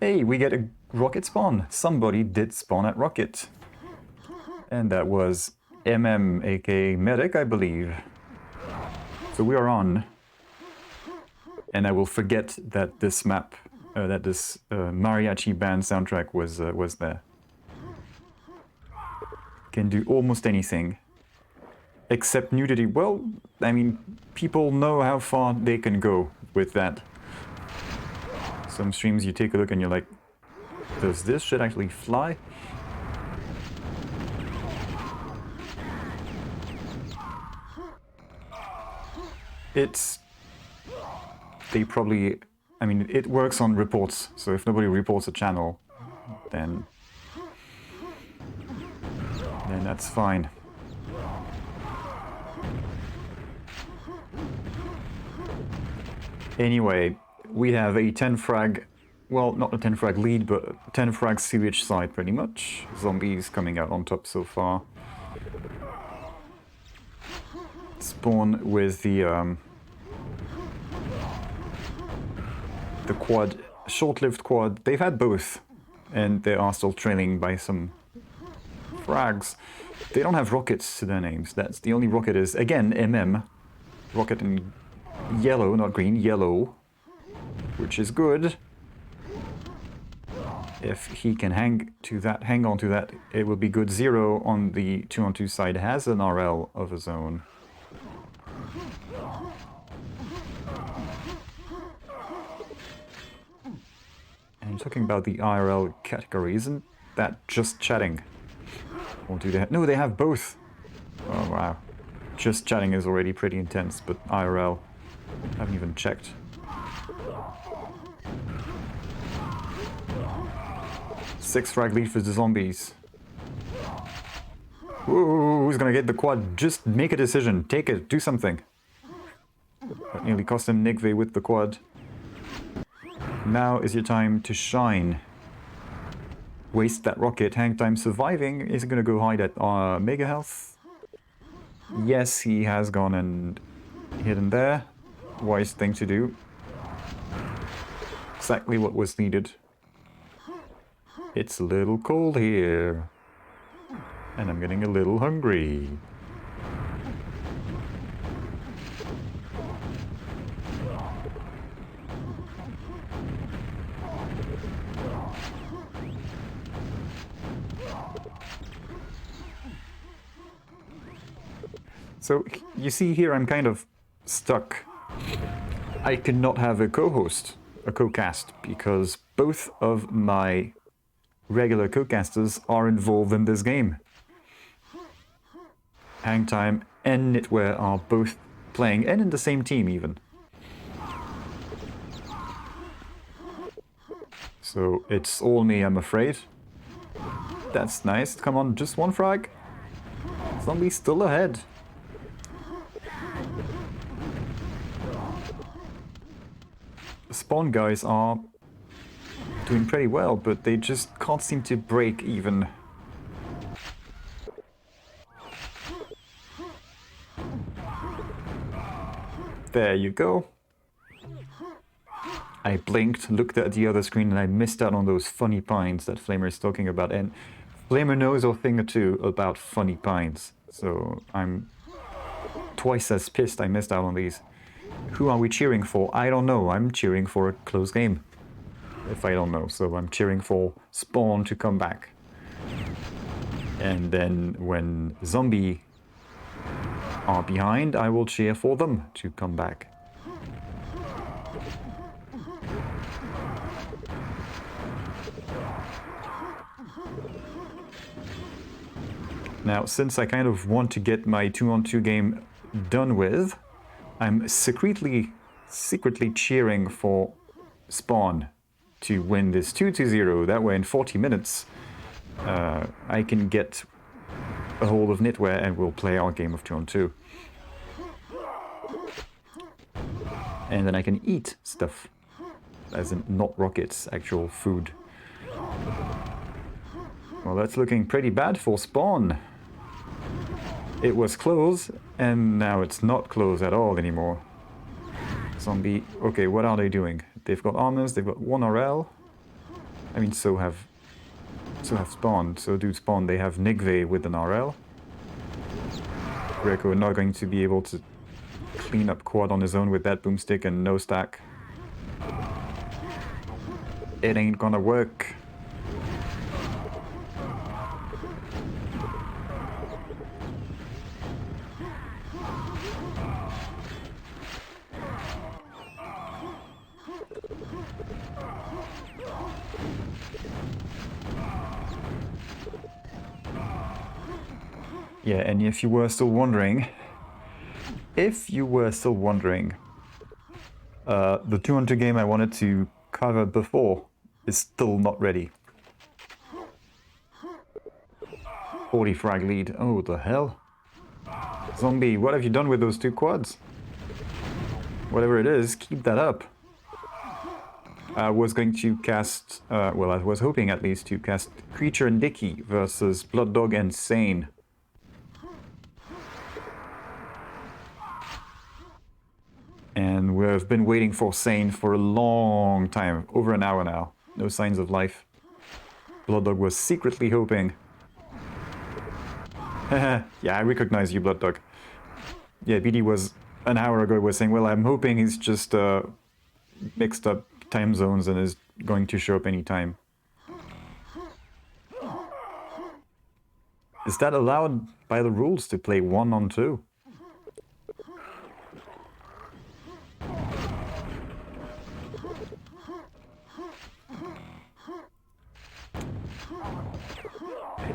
Hey, we get a rocket spawn. Somebody did spawn at rocket. And that was MM, aka Medic, I believe. So we are on. And I will forget that this map, that this mariachi band soundtrack was there. Can do almost anything. Except nudity. Well, I mean, people know how far they can go with that. Some streams you take a look and you're like, does this shit actually fly? They probably, I mean, it works on reports, so if nobody reports a channel, then that's fine. Anyway, we have a 10 frag, well, not a 10 frag lead, but 10 frags to each side pretty much. Zombies coming out on top so far. Spawn with the quad, short-lived quad. They've had both, and they are still trailing by some frags. They don't have rockets to their names. That's the only rocket is, again, MM. Rocket in yellow, not green, yellow. Which is good. If he can hang on to that, it will be good. Xero on the 2-on-2 side has an RL of his own. And I'm talking about the IRL category, isn't that just chatting? Or do they have... No, they have both! Oh wow. Just chatting is already pretty intense, but IRL, I haven't even checked. Six frag lead for the zombies. Whoa, who's gonna get the quad? Just make a decision. Take it. Do something. That nearly cost him Nigve with the quad. Now is your time to shine. Waste that rocket. HangTime surviving. Is he gonna go hide at Mega Health? Yes, he has gone and hidden there. Wise thing to do. Exactly what was needed. It's a little cold here. And I'm getting a little hungry. So, you see here I'm kind of stuck. I cannot have a co-host, a co-cast, because both of my regular co-casters are involved in this game. HangTime and Nidweyr are both playing, and in the same team even. So it's all me, I'm afraid. That's nice. Come on, just one frag. Zombie's still ahead. The spawn guys are doing pretty well, but they just can't seem to break even. There you go. I blinked, looked at the other screen, and I missed out on those funny pines that Flamer is talking about. And Flamer knows a thing or two about funny pines. So I'm twice as pissed I missed out on these. Who are we cheering for? I don't know. I'm cheering for a close game. If I don't know. So I'm cheering for Spawn to come back. And then when Zombie are behind, I will cheer for them to come back. Now, since I kind of want to get my 2-on-2 game done with, I'm secretly cheering for Spawn to win this 2-0. That way in 40 minutes, I can get a hold of Nidweyr and we'll play our game of 2-on-2. And then I can eat stuff. As in, not rockets, actual food. Well, that's looking pretty bad for Spawn. It was close, and now it's not close at all anymore. Zombie... Okay, what are they doing? They've got armors, they've got 1 RL. I mean, so have Spawn. So do Spawn. They have Nigve with an RL. Greco not going to be able to clean up Quad on his own with that boomstick and no stack. It ain't gonna work. Yeah, and if you were still wondering, the 200 game I wanted to cover before is still not ready. 40 frag lead. Oh, the hell? Zombie, what have you done with those 2 quads? Whatever it is, keep that up. I was going to cast, well, I was hoping at least to cast Creature and Dicky versus Blood Dog and Sane. And we've been waiting for Sane for a long time, over an hour now. No signs of life. Blood Dog was secretly hoping. Yeah, I recognize you, Blood Dog. Yeah, BD was, an hour ago, was saying, well, I'm hoping he's just mixed up time zones and is going to show up anytime. Is that allowed by the rules to play 1-on-2?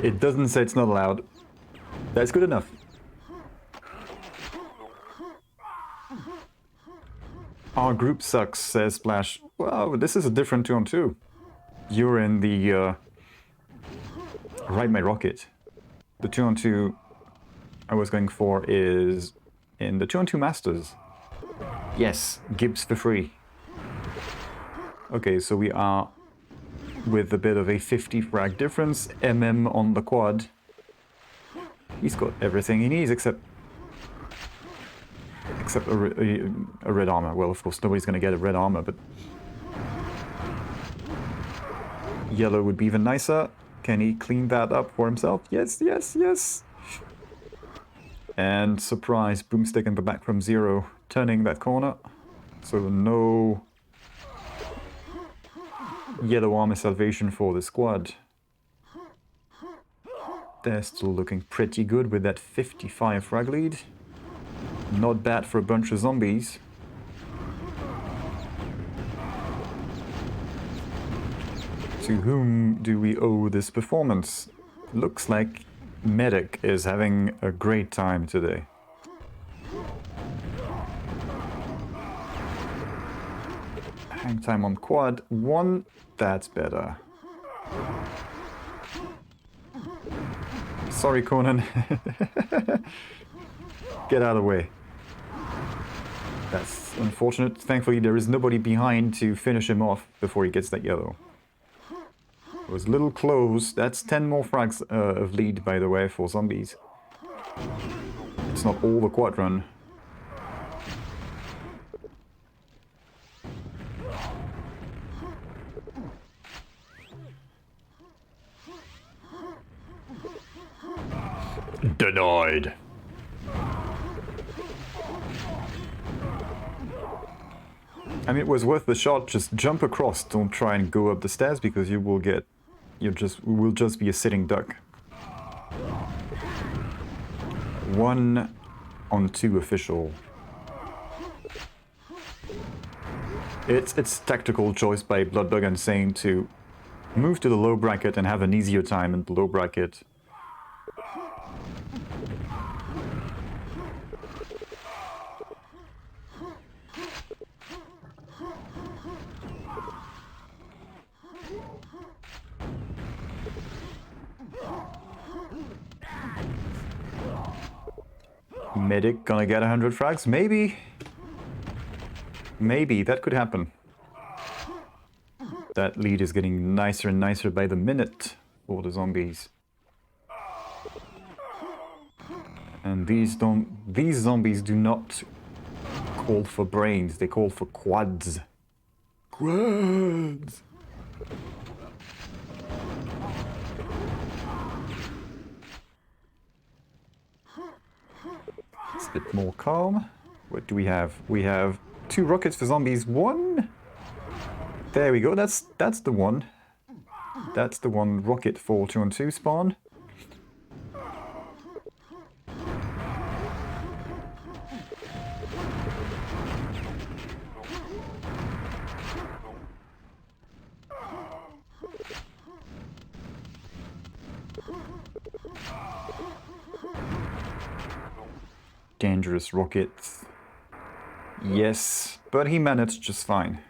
It doesn't say it's not allowed. That's good enough. Our group sucks, says Splash. Well, this is a different 2-on-2. You're in the... Ride My Rocket. The 2-on-2 I was going for is in the 2-on-2 Masters. Yes, Gibbs for free. Okay, so we are with a bit of a 50 frag difference. MM on the quad. He's got everything he needs except a red armor. Well, of course, nobody's going to get a red armor, but yellow would be even nicer. Can he clean that up for himself? Yes, yes, yes. And surprise, boomstick in the back from Xero, turning that corner. So no yellow armor salvation for the squad. They're still looking pretty good with that 55 frag lead. Not bad for a bunch of zombies. To whom do we owe this performance? Looks like Medic is having a great time today. Hang time on quad 1, that's better. Sorry, Conan. Get out of the way. That's unfortunate. Thankfully, there is nobody behind to finish him off before he gets that yellow. It was a little close. That's 10 more frags of lead, by the way, for zombies. It's not all the quad run. Denied. I mean, it was worth the shot. Just jump across. Don't try and go up the stairs because you will get... will just be a sitting duck. 1-on-2 official. It's tactical choice by Blood Dog and Sane to move to the low bracket and have an easier time in the low bracket. Medic gonna get 100 frags? Maybe. Maybe, that could happen. That lead is getting nicer and nicer by the minute for the zombies. And these zombies do not call for brains, they call for quads. Quads! a bit more calm. What do we have? We have 2 rockets for zombies. 1. There we go. That's the one. That's the one rocket for 2-on-2 spawn. Dangerous rockets. Yes, but he managed just fine.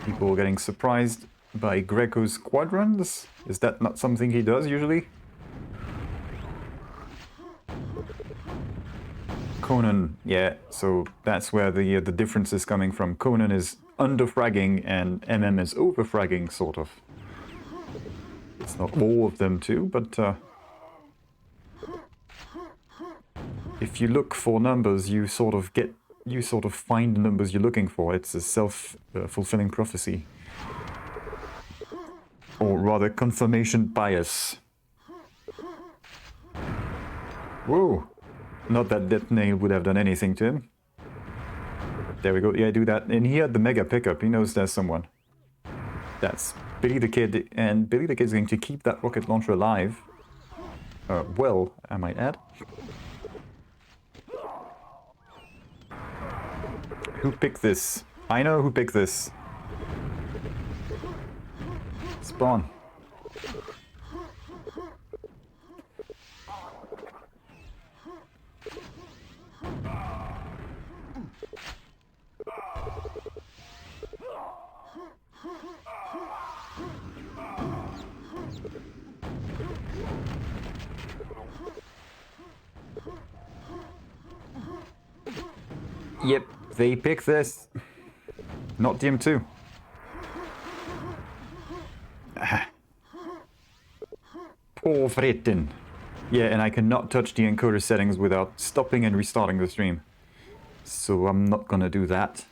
People getting surprised by Greco's quadruns? Is that not something he does usually? Conan, yeah, so that's where the difference is coming from. Conan is under-fragging and MM is over-fragging, sort of. It's not all of them too, but if you look for numbers, you sort of find the numbers you're looking for. It's a self-fulfilling prophecy. Or rather, confirmation bias. Whoa! Not that that nail would have done anything to him. There we go, yeah, do that. And he had the mega pickup, he knows there's someone. That's Billy the Kid, and Billy the Kid is going to keep that rocket launcher alive. Well, I might add. Who picked this? I know who picked this. Spawn. Yep, they pick this. Not DM2. Poor Fritten. Yeah, and I cannot touch the encoder settings without stopping and restarting the stream. So I'm not gonna do that.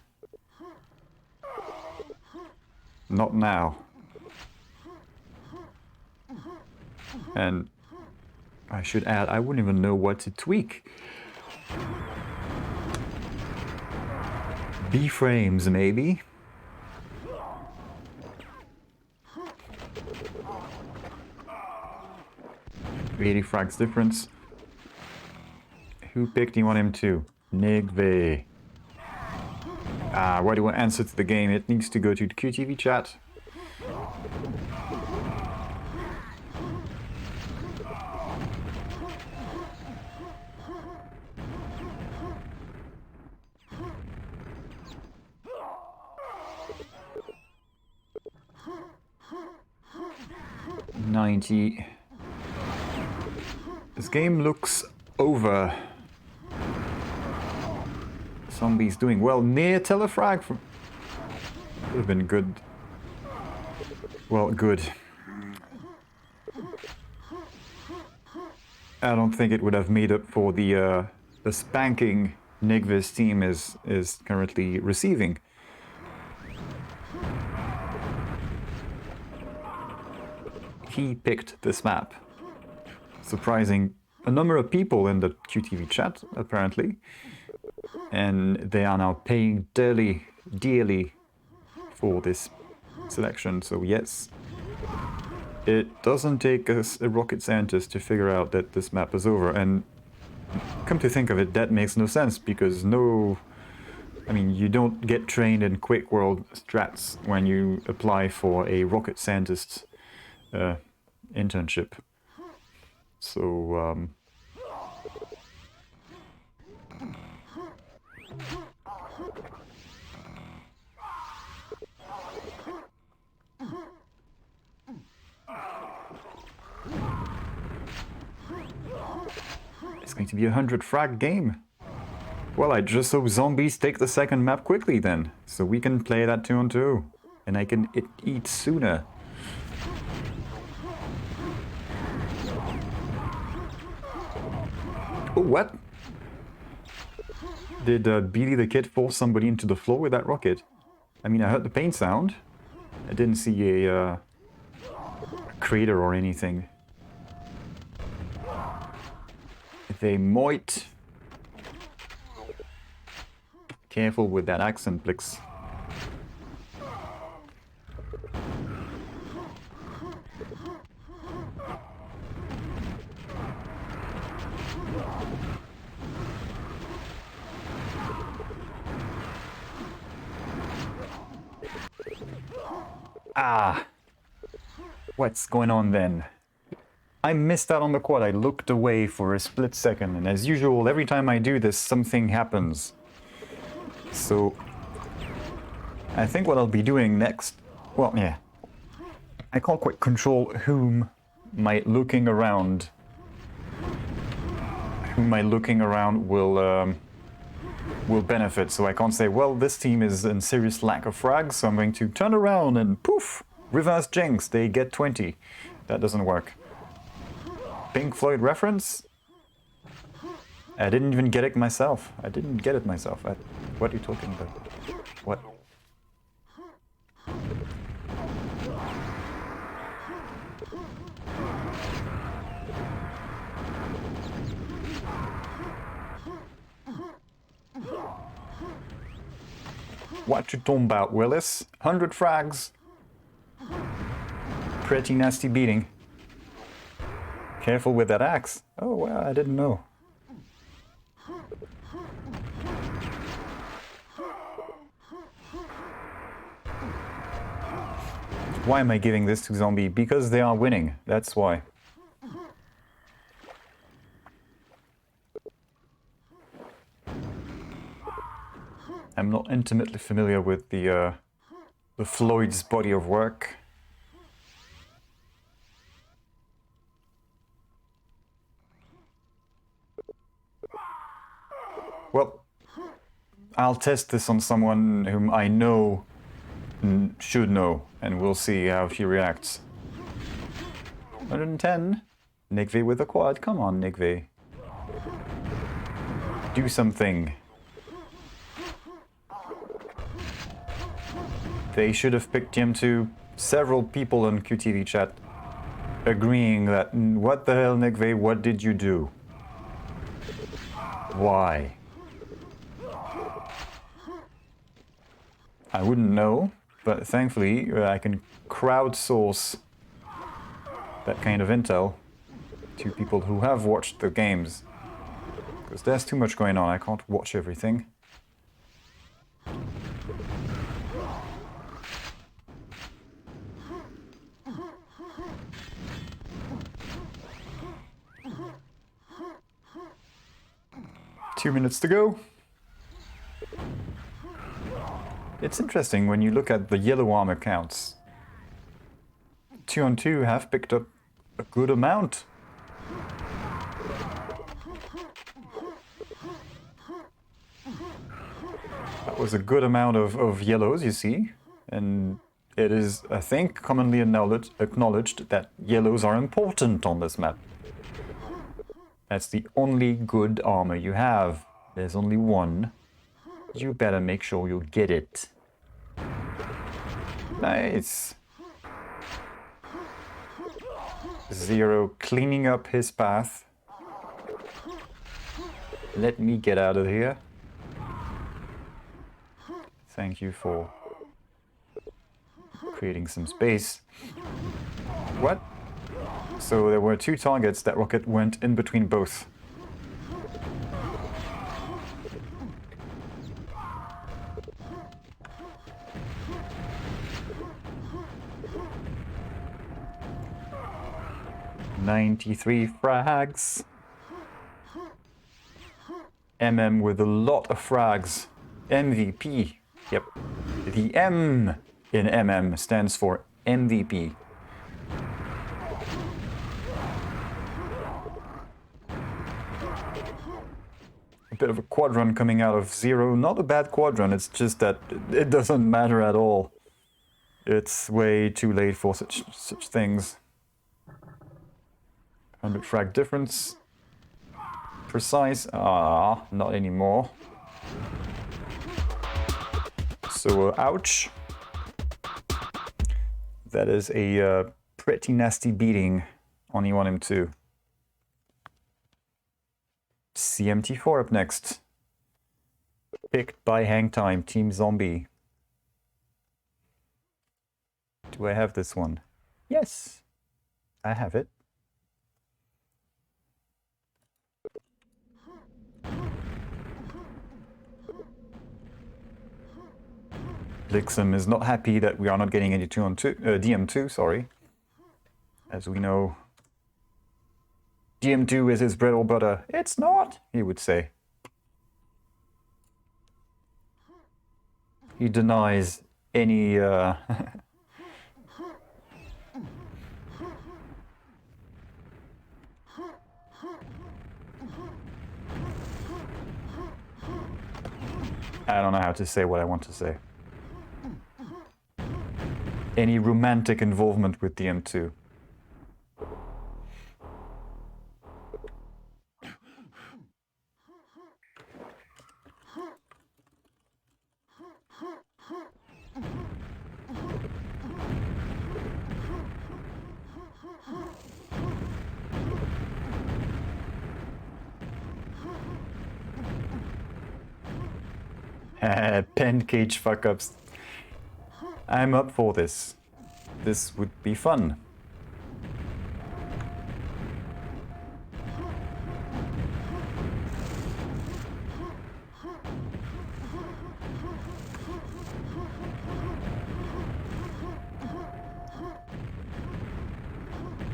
Not now. And I should add, I wouldn't even know what to tweak. B-frames, maybe? Really frags difference. Who picked D1M2? Nigve. Why do I answer to the game? It needs to go to the QTV chat. This game looks over. Zombies doing well. Near telefrag from... Would have been good. Well, good. I don't think it would have made up for the spanking Nigve's team is currently receiving. He picked this map. Surprising a number of people in the QTV chat, apparently. And they are now paying dearly for this selection, so yes. It doesn't take a rocket scientist to figure out that this map is over, and come to think of it, that makes no sense, because you don't get trained in QuakeWorld strats when you apply for a rocket scientist internship. So, it's going to be a 100 frag game. Well, I just hope zombies take the second map quickly then, so we can play that 2-on-2, and I can eat sooner. Oh, what? Did Billy the Kid force somebody into the floor with that rocket? I mean, I heard the pain sound. I didn't see a crater or anything. They might. Careful with that accent, Blix. Ah! What's going on then? I missed out on the quad. I looked away for a split second, and as usual, every time I do this, something happens. So, I think what I'll be doing next... Well, yeah. I can't quite control whom my looking around will benefit. So I can't say, well, this team is in serious lack of frags, so I'm going to turn around and poof! Reverse jinx, they get 20. That doesn't work. Pink Floyd reference? I didn't even get it myself. What are you talking about? What? What you talking about, Willis? 100 frags. Pretty nasty beating. Careful with that axe. Oh, well, I didn't know. Why am I giving this to Zombie? Because they are winning. That's why. I'm not intimately familiar with the Floyd's body of work. Well, I'll test this on someone whom I know should know, and we'll see how she reacts. 110. Nigve with a quad. Come on, Nigve. Do something. They should have picked him to several people in QTV chat agreeing that, what the hell, Nigve, what did you do? Why? I wouldn't know, but thankfully I can crowdsource that kind of intel to people who have watched the games. Because there's too much going on, I can't watch everything. Two minutes to go. It's interesting when you look at the yellow armor counts. 2-on-2 have picked up a good amount. That was a good amount of yellows, you see. And it is, I think, commonly acknowledged that yellows are important on this map. That's the only good armor you have. There's only one. You better make sure you get it. Nice. Xero cleaning up his path. Let me get out of here. Thank you for creating some space. What? So there were two targets that rocket went in between both. "93 frags. MM with a lot of frags. MVP. Yep. The M in MM stands for MVP. A bit of a quad run coming out of Xero. Not a bad quad run, it's just that it doesn't matter at all. It's way too late for such things. 100 frag difference. Precise. Ah, not anymore. So, ouch. That is a pretty nasty beating on E1 M2. CMT4 up next. Picked by HangTime, Team Zombie. Do I have this one? Yes, I have it. Blixum is not happy that we are not getting any DM2, sorry. As we know, DM2 is his bread or butter. It's not, he would say. He denies any I don't know how to say what I want to say. Any romantic involvement with DM2. Pen cage fuck-ups. I'm up for this. This would be fun.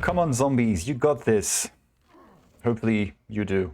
Come on, zombies, you got this. Hopefully you do.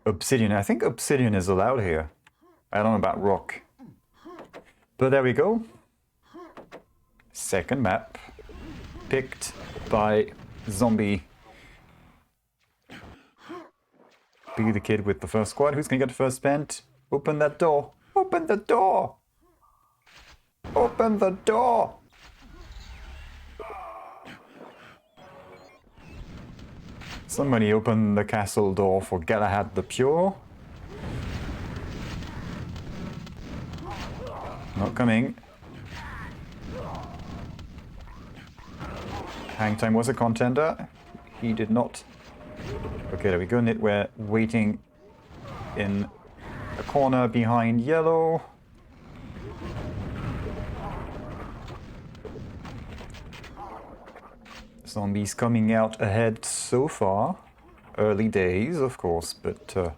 Obsidian. I think obsidian is allowed here. I don't know about rock. But there we go. Second map. Picked by Zombie. Be the kid with the first squad. Who's gonna get the first pent? Open that door. Open the door. Open the door. Somebody open the castle door for Galahad the Pure. Not coming. HangTime was a contender. He did not. Okay, there we go. Nidweyr waiting in a corner behind yellow. Zombies coming out ahead so far. Early days, of course, but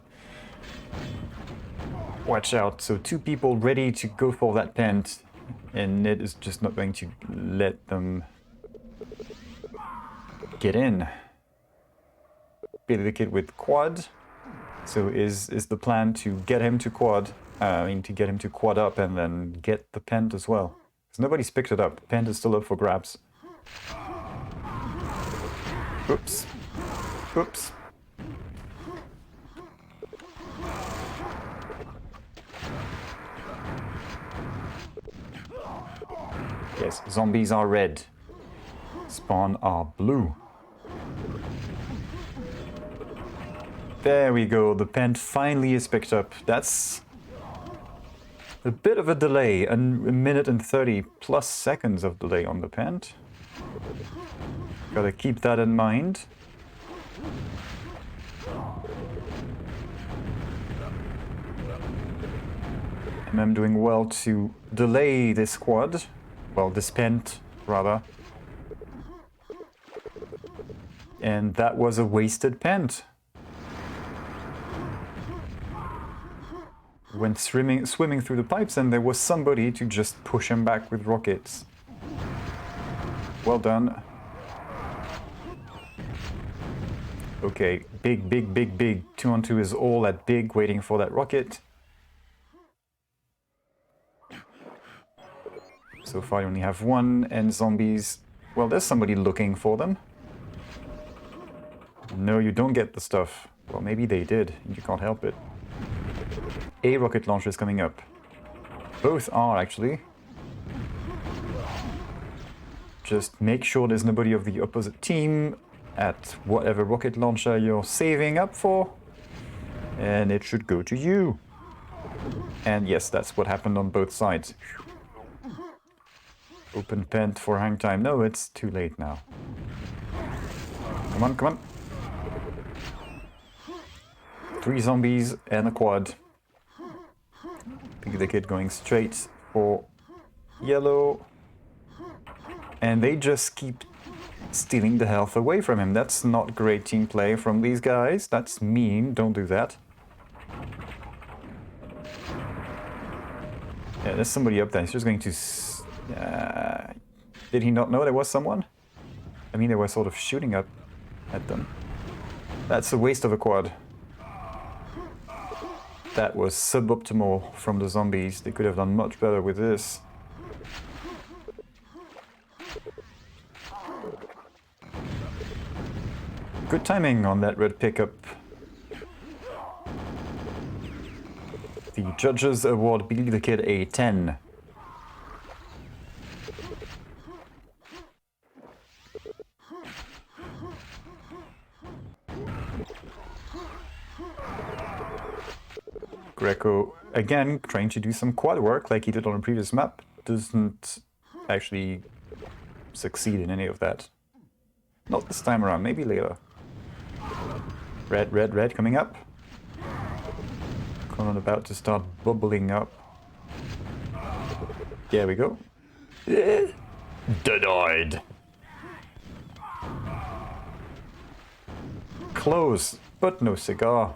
watch out. So 2 people ready to go for that pent, and Nid is just not going to let them get in. Billy the kid with quad. So is the plan to get him to quad? To get him to quad up and then get the pent as well. Because nobody's picked it up. Pent is still up for grabs. Oops. Oops. Yes, zombies are red. Spawn are blue. There we go, the pent finally is picked up. That's a bit of a delay, a minute and 30 plus seconds of delay on the pent. Gotta keep that in mind. And I'm doing well to delay this squad. Well, this pent, rather. And that was a wasted pent. Went swimming through the pipes and there was somebody to just push him back with rockets. Well done. Okay, big. 2-on-2 is all at big, waiting for that rocket. So far you only have one, and zombies... Well, there's somebody looking for them. No, you don't get the stuff. Well, maybe they did, and you can't help it. A rocket launcher is coming up. Both are, actually. Just make sure there's nobody of the opposite team at whatever rocket launcher you're saving up for. And it should go to you. And yes, that's what happened on both sides. Open pent for HangTime. No, it's too late now. Come on, come on. 3 zombies and a quad. Pick the kid going straight for yellow. And they just keep stealing the health away from him. That's not great team play from these guys. That's mean. Don't do that. Yeah, there's somebody up there. He's just going to... did he not know there was someone? I mean, they were sort of shooting up at them. That's a waste of a quad. That was suboptimal from the zombies. They could have done much better with this. Good timing on that red pickup. The judges award Billy the Kid a 10. Greco, again, trying to do some quad work like he did on a previous map, doesn't actually succeed in any of that. Not this time around, maybe later. Red, red, red coming up. Conan about to start bubbling up. There we go. Denied. Close, but no cigar.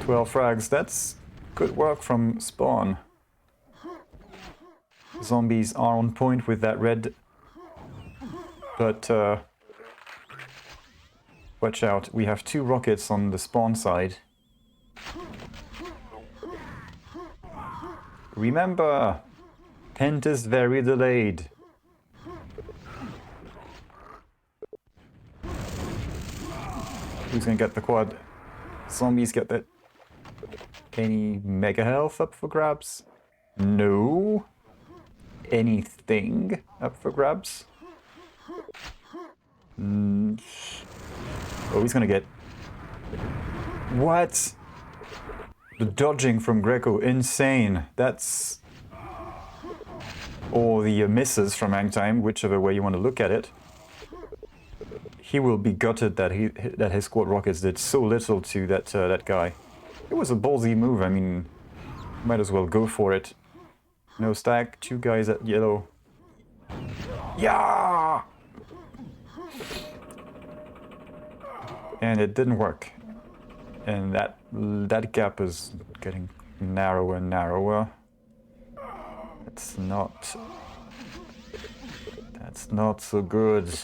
12 frags, that's good work from Spawn. Zombies are on point with that red. But, watch out, we have 2 rockets on the Spawn side. Remember, Pent is very delayed. Who's gonna get the quad? Zombies get that. Any mega health up for grabs? No. Anything up for grabs? Oh, he's gonna get... What? The dodging from Greco, insane. That's... Or the misses from HangTime, whichever way you want to look at it. He will be gutted that his squad rockets did so little to that guy. It was a ballsy move, I mean, might as well go for it. No stack, 2 guys at yellow. Yeah! And it didn't work. And that gap is getting narrower and narrower. That's not so good.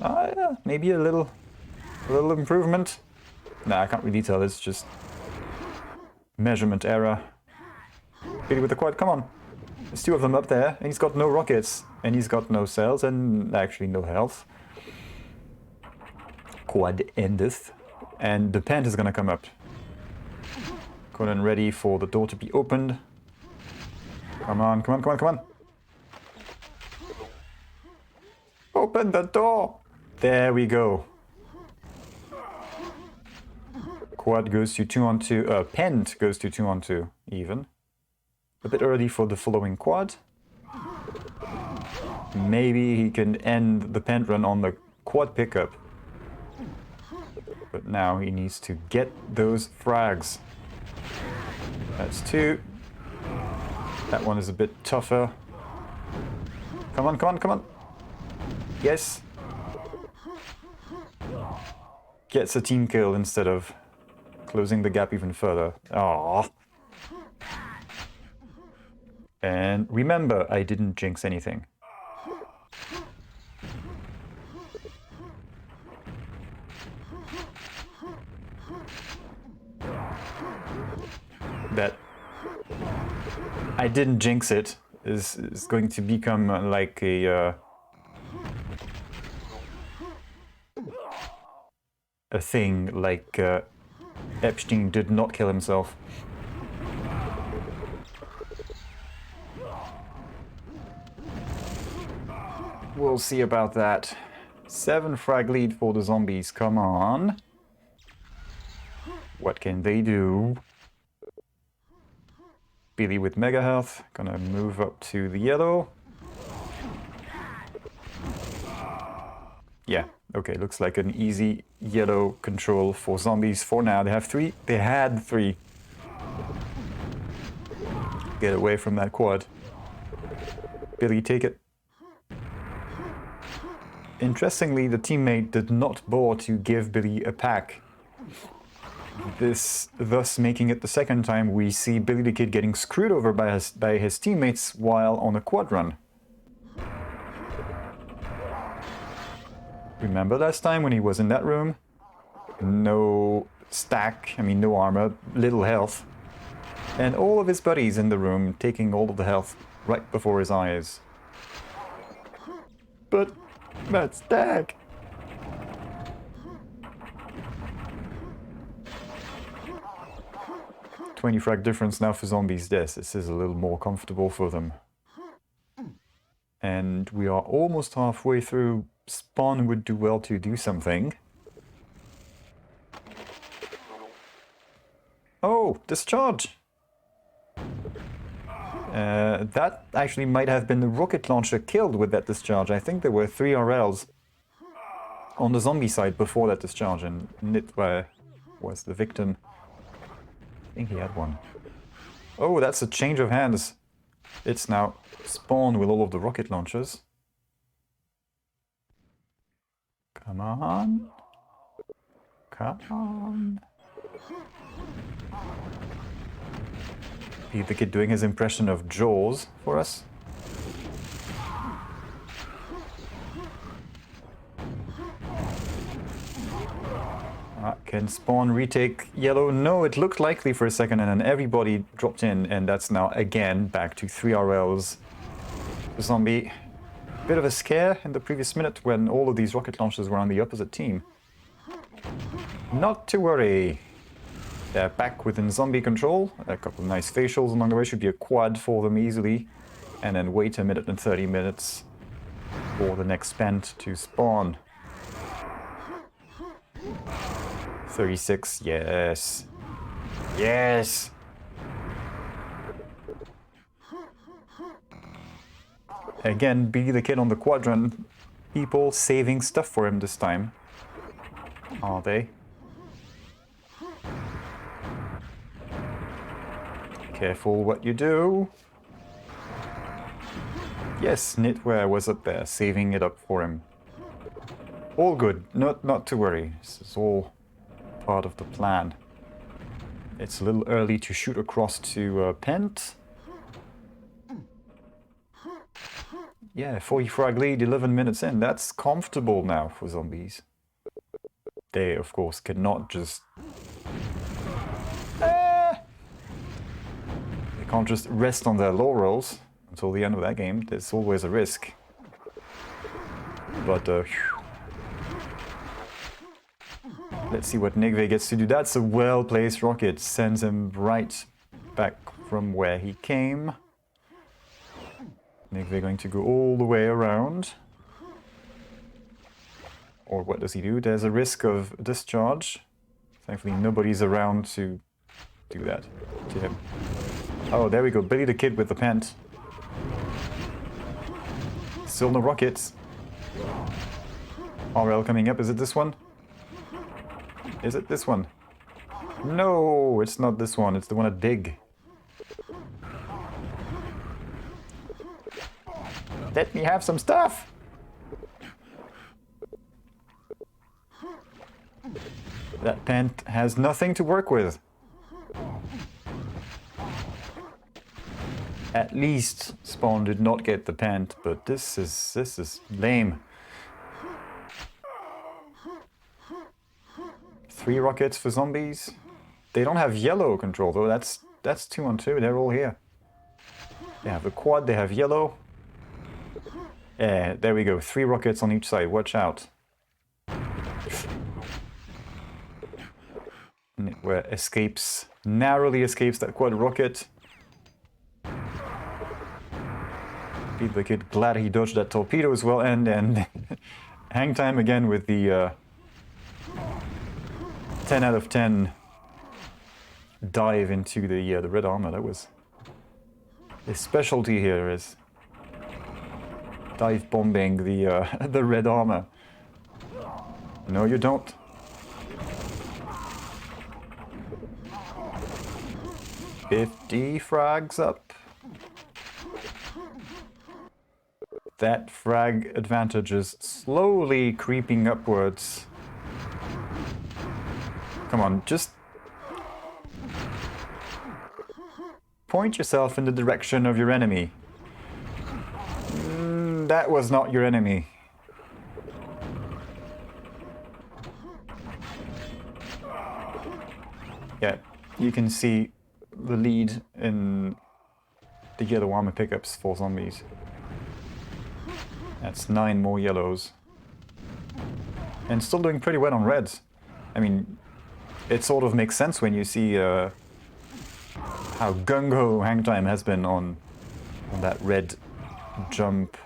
Yeah, maybe a little improvement. Nah, I can't really tell. It's just measurement error. Hit it with the quad. Come on. There's 2 of them up there, and he's got no rockets, and he's got no cells, and actually no health. Quad endeth, and the pant is gonna come up. Conan ready for the door to be opened. Come on, come on, come on, come on. Open the door! There we go. Quad goes to 2-on-2, Pent goes to 2-on-2, even. A bit early for the following quad. Maybe he can end the Pent run on the quad pickup. But now he needs to get those frags. That's 2. That one is a bit tougher. Come on, come on, come on. Yes. Gets a team kill instead of closing the gap even further. Aww. And remember, I didn't jinx anything. That I didn't jinx it. Is going to become like a thing, like Epstein did not kill himself. We'll see about that. 7 frag lead for the zombies, come on. What can they do? Billy with mega health, gonna move up to the yellow. Yeah, okay, looks like an easy yellow control for zombies for now. They have 3, they had 3. Get away from that quad. Billy, take it. Interestingly, the teammate did not bother to give Billy a pack. Thus making it the second time we see Billy the Kid getting screwed over by his teammates while on a quad run. Remember last time when he was in that room? No stack, I mean no armor, little health. And all of his buddies in the room taking all of the health right before his eyes. But that stack! $20 frag difference now for zombies. This is a little more comfortable for them. And we are almost halfway through. Spawn would do well to do something. Oh, discharge! That actually might have been the rocket launcher killed with that discharge. I think there were 3 RLs on the zombie side before that discharge, and Nidweyr was the victim. I think he had one. Oh, that's a change of hands. It's now Spawn with all of the rocket launchers. Come on. Come on. Be the Kid doing his impression of Jaws for us. Can Spawn retake yellow? No, it looked likely for a second and then everybody dropped in, and that's now again back to 3 RLs. The zombie. Bit of a scare in the previous minute when all of these rocket launchers were on the opposite team. Not to worry. They're back within zombie control. A couple of nice facials along the way. Should be a quad for them easily. And then wait a minute and 30 minutes for the next spent to spawn. 36, yes. Yes! Again, be the Kid on the quadrant. People saving stuff for him this time. Are they? Careful what you do. Yes, Nidweyr was up there, saving it up for him. All good, not to worry. This is all part of the plan. It's a little early to shoot across to Pent. Yeah, 40 frag lead, 11 minutes in. That's comfortable now for zombies. They, of course, cannot just... They can't just rest on their laurels until the end of that game. There's always a risk. But, let's see what Nigve gets to do. That's a well-placed rocket. Sends him right back from where he came. Nigve going to go all the way around. Or what does he do? There's a risk of discharge. Thankfully nobody's around to do that to him. Oh, there we go. Billy the Kid with the pent. Still no rockets. RL coming up. Is it this one? Is it this one? No, it's not this one. It's the one at Dig. Let me have some stuff! That pent has nothing to work with. At least Spawn did not get the pent, but this is lame. 3 rockets for zombies. They don't have yellow control though. That's 2 on 2. They're all here. They have a quad, they have yellow. Yeah, there we go. 3 rockets on each side. Watch out. Nidweyr escapes, narrowly escapes that quad rocket. Beat the kid, glad he dodged that torpedo as well. And HangTime again with the 10 out of 10 dive into the red armor. That was his specialty here, is dive bombing the the red armor. No, you don't. $50 frags up. That frag advantage is slowly creeping upwards. Come on, just point yourself in the direction of your enemy. That was not your enemy. Yeah, you can see the lead in the yellow armor pickups for zombies. That's 9 more yellows. And still doing pretty well on reds. I mean, it sort of makes sense when you see how gung-ho HangTime has been on that red jump.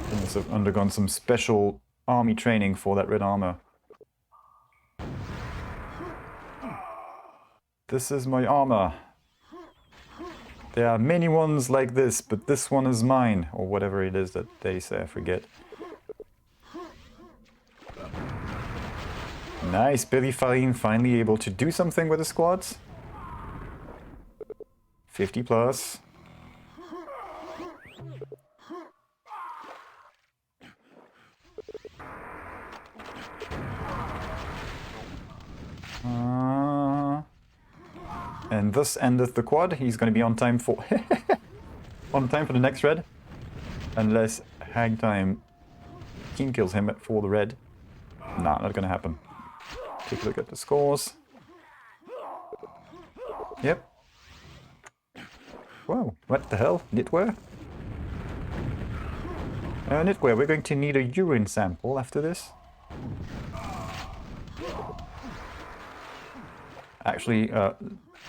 He must have undergone some special army training for that red armor. This is my armor. There are many ones like this, but this one is mine, or whatever it is that they say, I forget. Nice, Billy Farin finally able to do something with the squads. 50 plus. And thus endeth the quad. He's going to be on time for on time for the next red, unless HangTime team kills him for the red. Nah, not going to happen. Take a look at the scores. Yep. Whoa, what the hell? Nidweyr? Nidweyr, we're going to need a urine sample after this. Actually,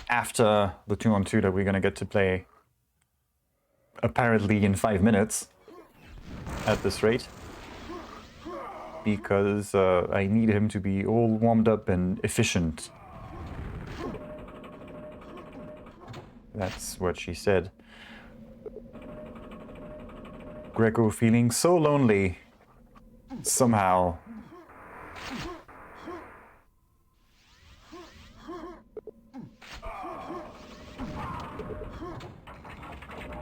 after the 2-on-2 that we're going to get to play apparently in 5 minutes at this rate, because I need him to be all warmed up and efficient. That's what she said. Greco feeling so lonely somehow.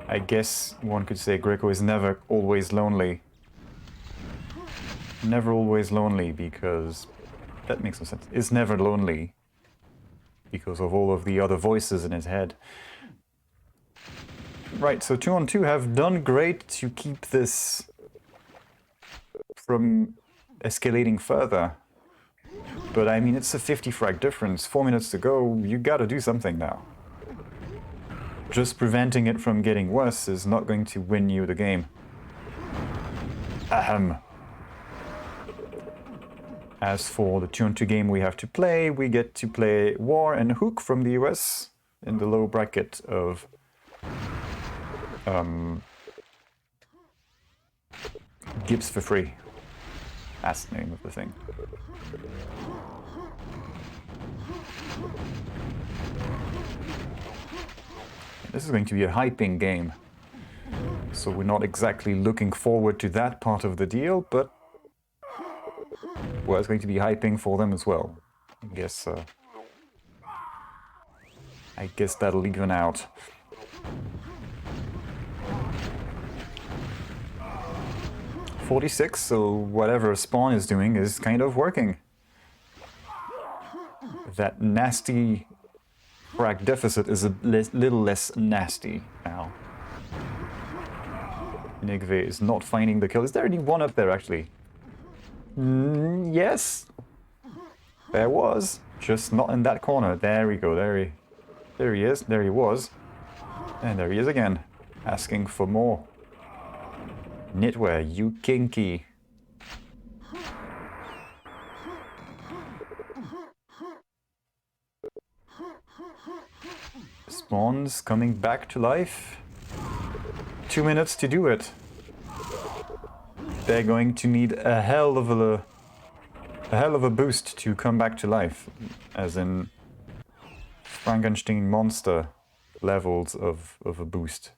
I guess one could say Greco is never always lonely. Never always lonely, because that makes no sense. Is never lonely because of all of the other voices in his head. Right, so 2-on-2 have done great to keep this from escalating further. But I mean, it's a 50 frag difference. 4 minutes to go, you gotta do something now. Just preventing it from getting worse is not going to win you the game. Ahem. As for the 2-on-2 game we have to play, we get to play War and Hook from the US in the low bracket of Gibbs for free. That's the name of the thing. This is going to be a hyping game, so we're not exactly looking forward to that part of the deal, but well, it's going to be hyping for them as well. I guess that'll even out. $46, so whatever Spawn is doing is kind of working. That nasty frag deficit is a little less nasty now. Nigve is not finding the kill. Is there anyone up there, actually? Yes. There was. Just not in that corner. There we go. There he is. There he was. And there he is again. Asking for more. Nidweyr, you kinky. Spawns coming back to life. 2 minutes to do it. They're going to need a hell of a boost to come back to life, as in Frankenstein monster levels of a boost.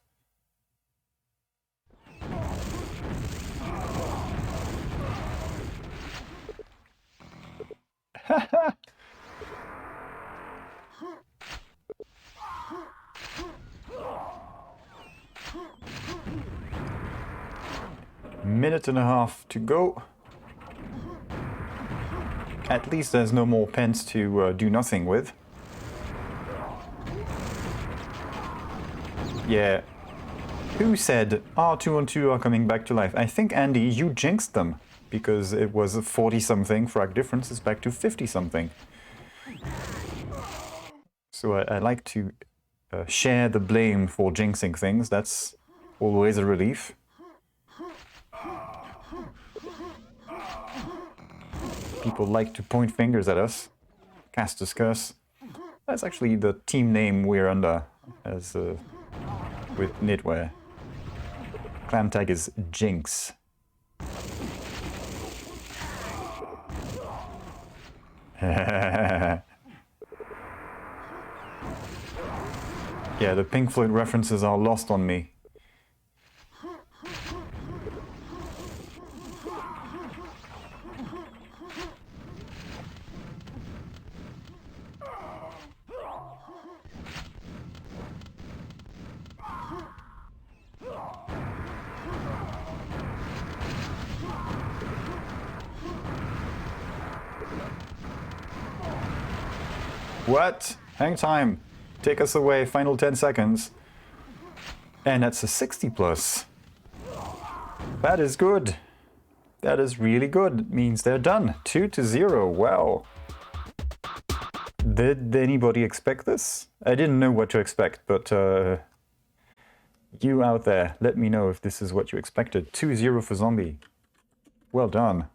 Minute and a half to go. At least there's no more pens to do nothing with. Yeah. Who said R2-on-2 are coming back to life? I think, Andy, you jinxed them. Because it was a 40-something, frag difference is back to 50-something. So I like to share the blame for jinxing things. That's always a relief. People like to point fingers at us. Caster's Curse. That's actually the team name we're under, as with Nidweyr. Clan tag is Jinx. Yeah, the Pink Floyd references are lost on me. What? Hang time. Take us away. Final 10 seconds. And that's a 60 plus. That is good. That is really good. It means they're done. 2-0. Wow. Did anybody expect this? I didn't know what to expect, but you out there, let me know if this is what you expected. 2-0 for Zombie. Well done.